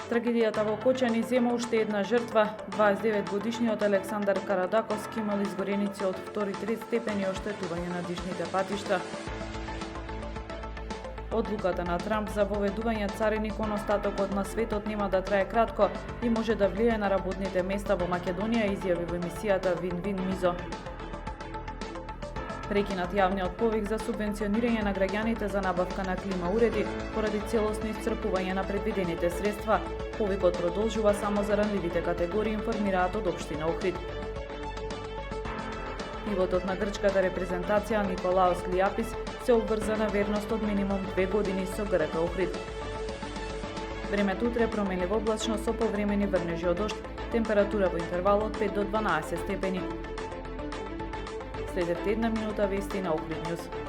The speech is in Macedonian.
Трагедијата во Кочани зема уште една жртва. 29-годишниот Александар Карадаковски имал изгореници од 2-3 степени оштетување на дишните патишта. Одлуката на Трамп за воведување царини кон остатокот на светот нема да трае кратко и може да влијае на работните места во Македонија, изјави во емисијата Вин-Вин Мизо. Прекинат јавниот повик за субвенционирање на граѓаните за набавка на клима уреди поради целосно исцрпување на предвидените средства. Повикот продолжува само за ранливите категории, информираат од општина Охрид. Пивотот на грчката репрезентација Николаос Лијапис се обврза на верност од минимум 2 години со ГРК Охрид. Времето утре променливо облачно со повремени врнежи од дожд, температура во интервал од 5 до 12 степени. Следете една минута вести на Охрид Нјуз.